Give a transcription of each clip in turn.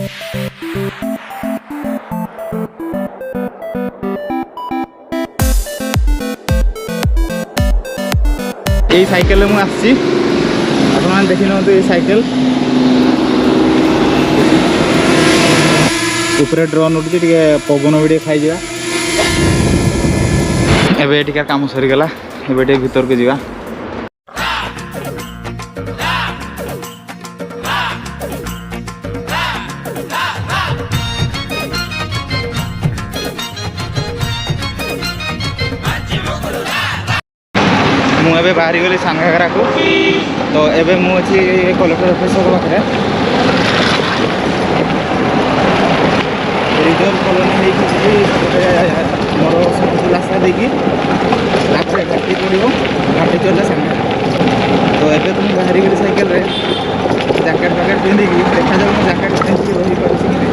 এই সাইকেল মু আসছি আপনারা দেখি নিয়ন্তু এই সাইকেল উপরে ড্রোন উঠুଛି ଟିକେ ପବନ ବି ଟିକେ ଖାଇଯିବା। ଏବେ ଟିକେ କାମ ସରିଗଲା ଏବେ ଟିକେ ଭିତରକୁ ଯିବା। ମୁଁ ଏବେ ବାହାରି ଗଲି ସାନଘାଗରାକୁ। ତ ଏବେ ମୁଁ ଅଛି କଲେକ୍ଟର ଅଫିସର ପାଖରେ ରିଜର୍ଭ କଲୋନୀ ହେଇକି ଯିବି ମୋର ସବୁ ରାସ୍ତା ଦେଇକି ରାସ୍ତାରେ ଘାଟି ପଡ଼ିବ ଘାଟି ଚଢ଼ିଲେ ସାନଘାଗରା। ତ ଏବେ ତ ମୁଁ ବାହାରି ଗଲି ସାଇକେଲରେ ଜ୍ୟାକେଟ୍ ଫ୍ୟାକେଟ୍ ପିନ୍ଧିକି ଦେଖାଯାଉ ମୁଁ ଜ୍ୟାକେଟ୍ ପିନ୍ଧିକି ରହିପାରୁଛି କି ନାହିଁ।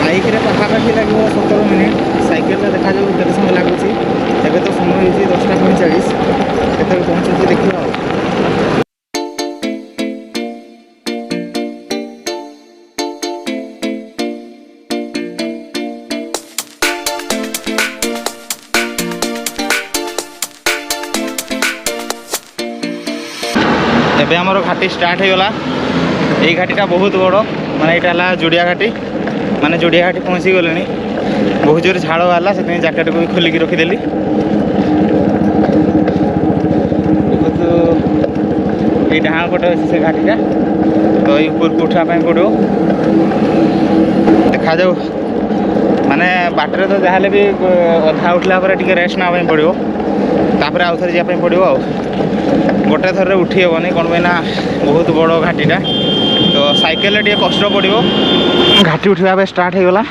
ବାଇକ୍ରେ ପାଖାପାଖି ଲାଗିବ 17 ମିନିଟ୍ ସାଇକେଲରେ ଦେଖାଯାଉ କେତେ ସମୟ ଲାଗୁଛି। ଏବେ ତ ସମୟ ହେଉଛି 10:45 କେତେବେଳେ ପହଞ୍ଚୁଛି ଦେଖିବା ଆଉ। ଏବେ ଆମର ଘାଟି ଷ୍ଟାର୍ଟ ହେଇଗଲା। ଏଇ ଘାଟିଟା ବହୁତ ବଡ଼ ମାନେ ଏଇଟା ହେଲା ଜୁଡ଼ିଆ ଘାଟି ମାନେ ଜୁଡ଼ିଆ ଘାଟି ପହଞ୍ଚି ଗଲେଣି। ବହୁତ ଜୋରରେ ଝାଳ ବାହାରିଲା ସେଥିପାଇଁ ଜ୍ୟାକେଟକୁ ବି ଖୋଲିକି ରଖିଦେଲି। ଏଇ ଡାହାଣ ପଟେ ଅଛି ସେ ଘାଟିଟା ତ ଏଇ ଉପରକୁ ଉଠିବା ପାଇଁ ପଡ଼ିବ। ଦେଖାଯାଉ ମାନେ ବାଟରେ ତ ଯାହାହେଲେ ବି ଅଧା ଉଠିଲା ପରେ ଟିକେ ରେଷ୍ଟ ନେବା ପାଇଁ ପଡ଼ିବ ତାପରେ ଆଉ ଥରେ ଯିବା ପାଇଁ ପଡ଼ିବ ଆଉ। ଗୋଟେ ଥରରେ ଉଠି ହେବନି କ'ଣ ପାଇଁ ନା ବହୁତ ବଡ଼ ଘାଟିଟା ତ ସାଇକେଲରେ ଟିକେ କଷ୍ଟ ପଡ଼ିବ। ଘାଟି ଉଠିବା ପାଇଁ ଷ୍ଟାର୍ଟ ହେଇଗଲା।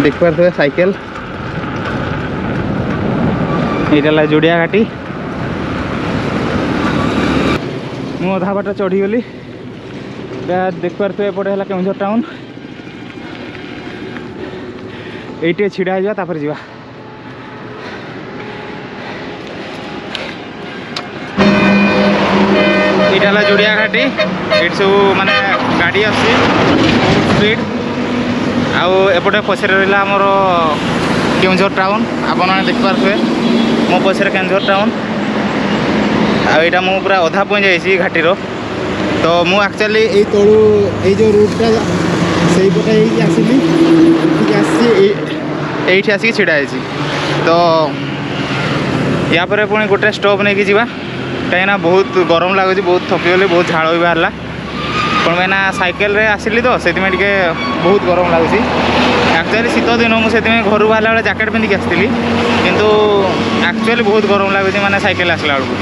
ଦେଖିପାରୁଥିବେ ସାଇକେଲ ଏଇଟା ହେଲା ଜୁଡ଼ିଆ ଘାଟି। ମୁଁ ଅଧା ବାଟ ଚଢ଼ିଗଲି। ଦେଖିପାରୁଥିବେ ଏପଟେ ହେଲା କେଉଁଝର ଟାଉନ୍। এইটি ছিড়া হয়ে তারপরে যা এইটা হল জুড়িয়া ঘাটি। এটি সব মানে গাড়ি আসছে স্পিড আপটে পছরে রহলা আমার কেউঝর টাউন। আপনার দেখিপারে মো পছরে কেউঝর টাউন। এইটা মু পুরা অধা পৌঁছ যাই ঘাটির। তো মু আকচুয়ালি এই তলু এই যে রুটটা সেইপटे आसली এইটি আসিকি ছিড়া হয়েছি। তো या पर पुणी गोटे स्टॉप नहीं कि कहीं बहुत गरम लगुच बहुत थकीगली बहुत झाड़ भी बाहर कौन पाइना साइकेल रे आसली तो से बहुत गरम लगुच। एक्चुअली शीत दिन मुझे घर बाहर बेले जैकेट पिंधिक आसती किंतु एक्चुअली बहुत गरम लगुच माने साइकेल आसला बेलू।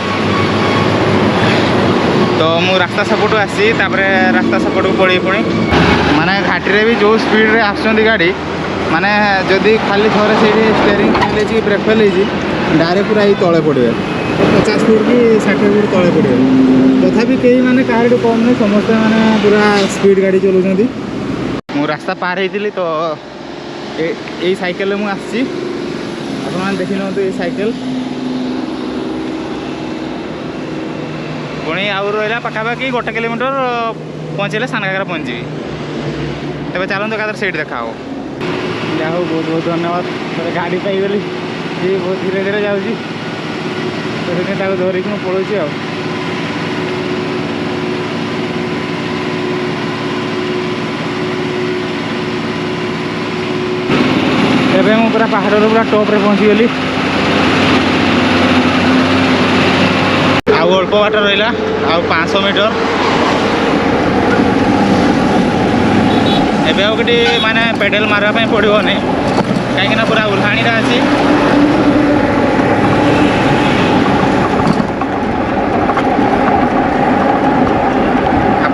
तो मु रास्ता सपोर्ट आसी रास्ता सपोर्ट को पड़ी पुणी माने घाटी रे भी जो स्पीड रे आसुँच गाड़ी माने जदि खाली थोड़े से steering fail brake fail direct पूरा ये तले पड़े 50 फुट कि 60 फुट तले पड़े। तथापि कई माने कार कम नहीं समस्ते माने पूरा स्पीड गाड़ी चलाउछंती। मु रास्ता पार होती तो ये साइकेल मु आसी आप देखी नो ये साइकेल पुणी आउ रहा पाखापाखि 1 किलोमीटर पहुँचे सानघागरा पहुँची। तेज चलते एकादर सीट देखा जा हो बहुत बहुत धन्यवाद। गाड़ी पाईगली ये बहुत धीरे धीरे जाऊँगी तो धरिक पड़ोसी आ। एबे मु पूरा पहाड़ पूरा टॉप रे पहुँची गली। आउ अल्प बाट रहा आउ 500 मीटर। एबे आउ माने पेडल मारवा पड़ो नहीं कहीं पूरा उल्हाणी अच्छी।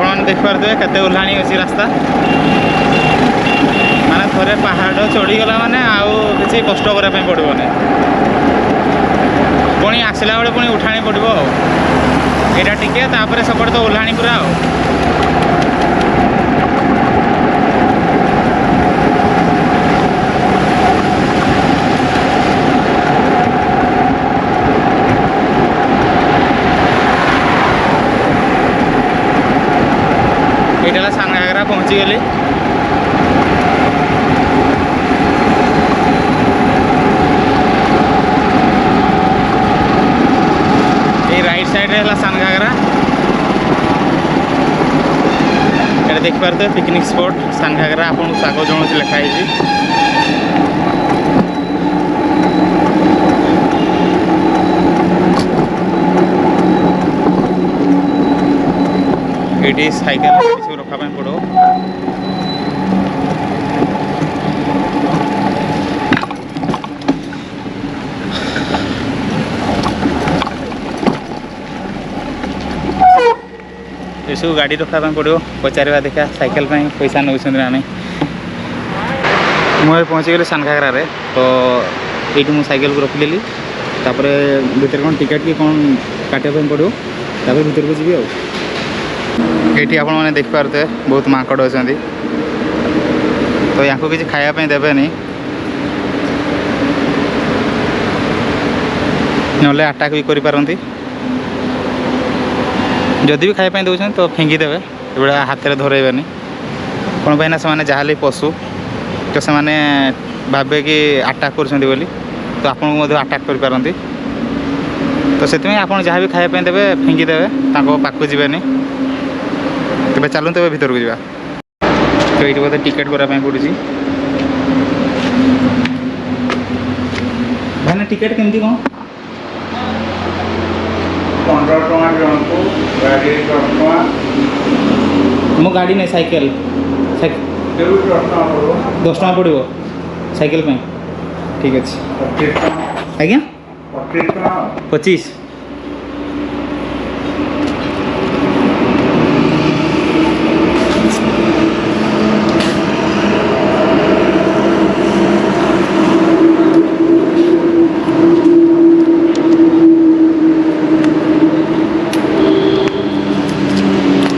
आप देखिपे केते उल्हाणी अच्छी रास्ता माने थोड़े पहाड़ चढ़ीगला माने आउ किसी कष्ट करने पड़ो नहीं पुणी आसला बेले पुणी उठाणी पड़ो यहाँ टिके तापर सेपटे तो उल्हाणी पूरा देखिपारे पिकनिक स्पॉट सानघागरा आपको स्वागत जनाऊँ लिखाई। ये साइकेल सब रखापी पड़ो। ये सब गाड़ी रखापी पड़ो पचार देखा साइकेल पैसा नौ ना नहीं। मुझे पहुँची गली सानघागरा रे तो ये मुझे साइकेल को रखिदेली तापर भर कौन टिकेट कि कौन काटापी पड़ो तापर भर को जी ये आप देखिपारे बहुत माकड़ अच्छा तो यहाँ को किसी खायापी देवेनि ना अटाक भी करें जदि भी खायापी दौरान तो फिंगिदेवे ये हाथ में धरेबेनि कौन पाई से जहाँ पशु तो से भावे कि अटाक कर तो आपको अटाक करें तो से आप जहाँ भी खायापी देवे फिंगिदेवे पाक जीवेनि तेज चलूँ तेज भर को जा तो ये बोलते टिकेट करापी पड़ी भाई टिकेट केमती कौन 15 टका जन को गाड़ी 10 टका मो गाड़ी नहीं साइकेल 10 टका पड़ो साइकेल पे ठीक अच्छे आज्ञा 25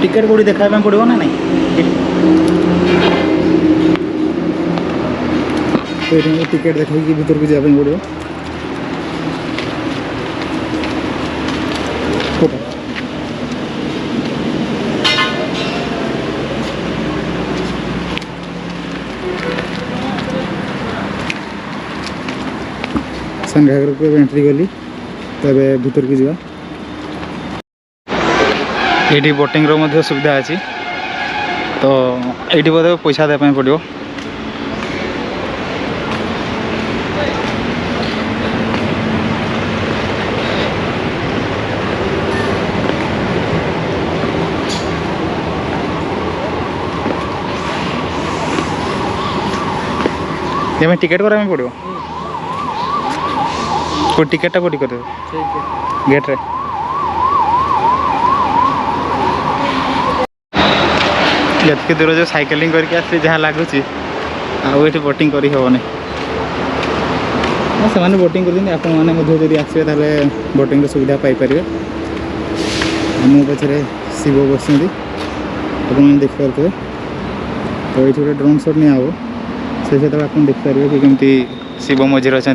टिकेट कौटी देखा पड़ो ना नहीं तो टिकेट देखा भर को जावाई पड़ो सानघागरा को एंट्री गली तब भर को जा ये बोटिंग रो सुविधा अच्छी तो ये बोधे पैसा देवाई पड़ो ये टिकेट करापी पड़ो को टिकेटा कौटी कर गेट रे ये दूर जो साइकेलिंग करके आस जहाँ लगुच आठ बोटिंग कर हेनी से बोटिंग कर आसवे बोटिंग सुविधा पाइपर मो पचर शिव बस आप देखिपारे तो ये गोटे ड्रोन शॉट नहीं हम से आप देखिपारे कि केमती शिव मझे अच्छा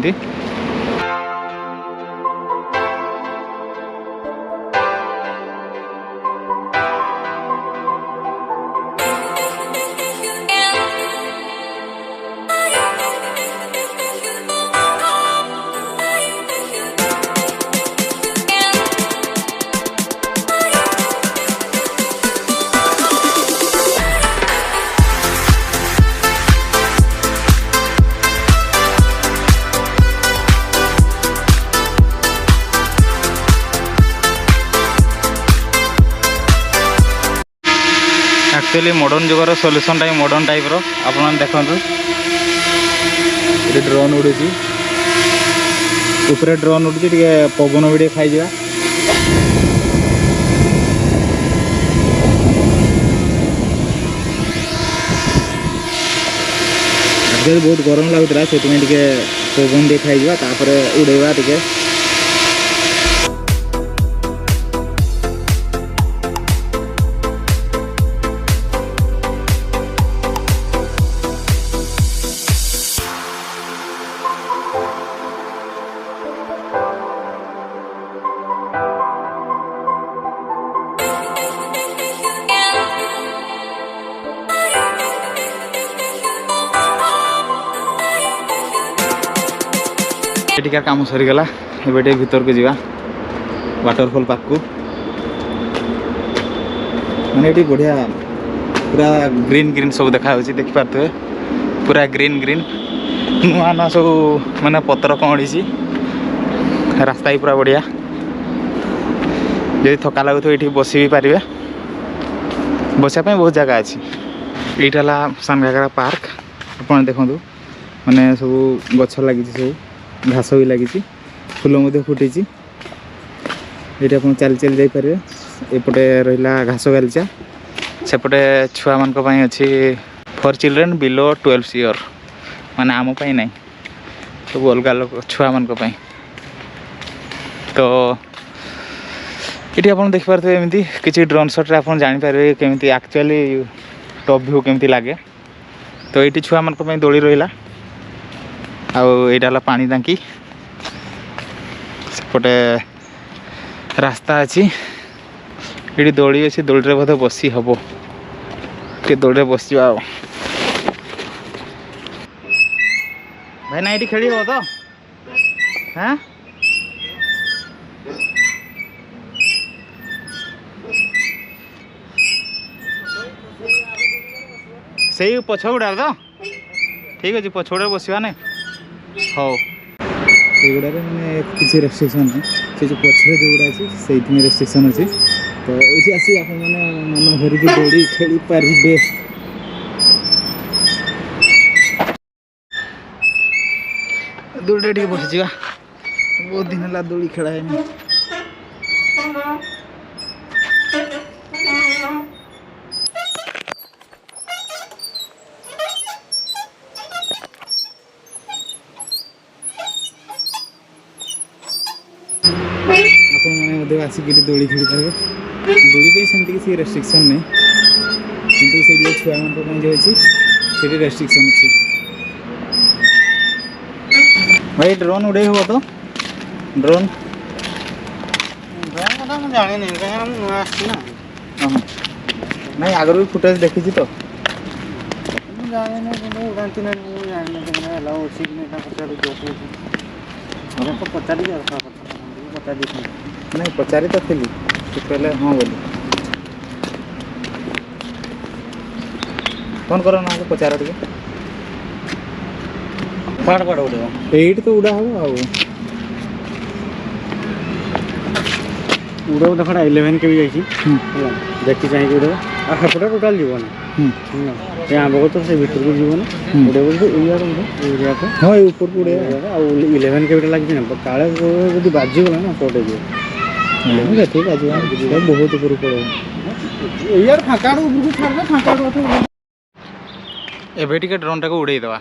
एक्चुअली मॉडर्न जुगर सॉल्यूशन टाइम मॉडर्न टाइप रो आप देखो ये ड्रोन उड़ी ऊपर ड्रोन उड़ी पवन भी खाई बहुत गरम लगुला से पवन टे खाई उड़ेवा टे एटिकार काम सरीगला एबे भीतर को जीवा वाटरफॉल पार्क को माने ये बढ़िया पूरा ग्रीन ग्रीन सब देखा देखि पारे पूरा ग्रीन ग्रीन नुआ नुआ सब माने पतर कौड़ी रास्ता ही पूरा बढ़िया जब थका लगुथ ये बस भी पारे बसापी बहुत जगह अच्छी यहीटा सान घागरा पार्क आप देखूँ माने सब गछ लगी सब घास भी लगी फूल फुटी ये आप चल चल जापर एपटे रहा घास गालीचा सेपटे छुआ मान अच्छी फॉर चिल्ड्रेन बिलो 12 ईयर माने आम ना सब अलग अलग छुआ मान तो ये आप देखिपे एमती किसी ड्रोन शॉट आप जापर केमी एक्चुअली टॉप व्यू केमती लगे तो ये छुआ मान दोली रहा आईटा पानी टांकी सेपटे रास्ता अच्छी ये दोली अच्छी दोली बोधे बसी हम टे दोली बस भाई ना ये खेली हो तो हाँ से पछगुड़ा तो ठीक अच्छे पछगुड़ा बसवा ना हाँ युड़ा मैंने किसी रेस्ट्रिक्शन नहीं से जो पछरे जोड़ा अच्छी से रेस्ट्रिक्शन अच्छी तो ये आसी आप मन भरिक दौड़ी खेली पारे दौड़ी बसी बहुत दिन है दौड़ी खेला है आसिक दोली खेली पारे दोली पे सेमती किसी रेस्ट्रिक्शन नहीं किंतु से छुआ मान जो अच्छी से रेस्ट्रिक्शन अच्छी भाई ड्रोन उड़े हो तो ड्रोन जानी नहीं आगर भी फुटेज देखी तो नहीं पचारि तो थी पहले हाँ बोली फोन करो ना पचार टे पाड़ पाड़ उड़े एट तो उड़ा हम आ उड़े देखा 11 के भी जाइए देखी चाहिए उड़े आखपटे टोटाल जीवन आंब गच से भर को जीवन उड़े बोलते एरिया को हाँ ऊपर को उड़े 11 के लगी ना काले जो बाजिगला ना पटे जी ठीक है बहुत ऊपर पड़े यार फाँका ऊपर छाड़ फाँका एबे टिके ड्रोन टाको उड़े देवा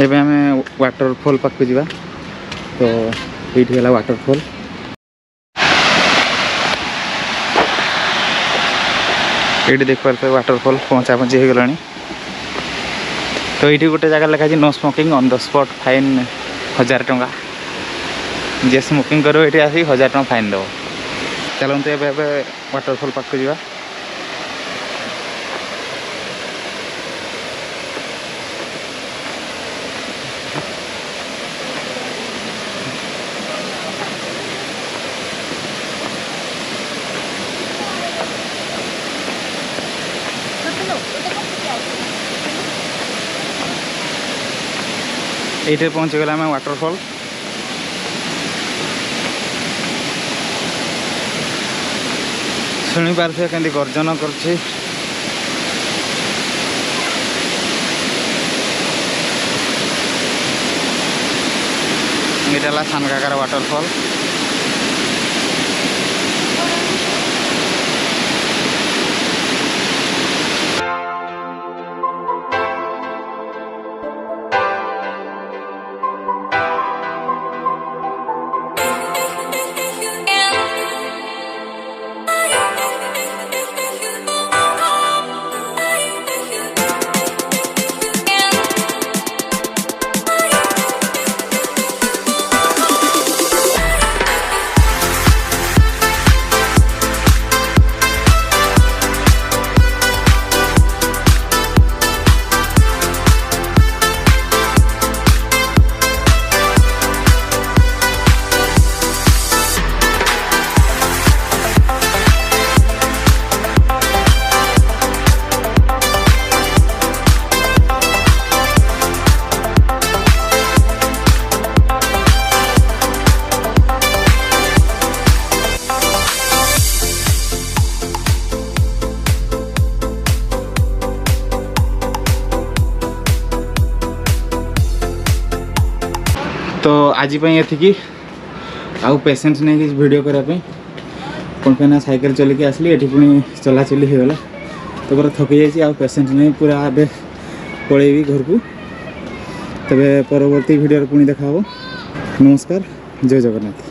एबे हमें वाटरफॉल पाक जा तो ये वाटरफॉल ये देख पारे वाटरफॉल पहुँचा पहुँची हो गला तो ये गोटे जगह लिखा no smoking on the spot fine 1000 टंका जे स्मोकिंग करो ये आसिक 1000 टंका फाइन दब चलते एबे वाटरफॉल पाक जा ये पहुँची गला आम वाटरफॉल शुणी पारे केमती गर्जन कर सान घागरा वाटरफॉल तो आज ये आउ पेसेंस नहीं वीडियो करने कौन पे साइकेल चलिए आसली ये पुणी चलाचली होगला तो पूरा थकी जाइए आउ पेसेंस नहीं पूरा ए पलैबी घर को तबे परवर्ती वीडियो पुणी देखा नमस्कार जय जगन्नाथ।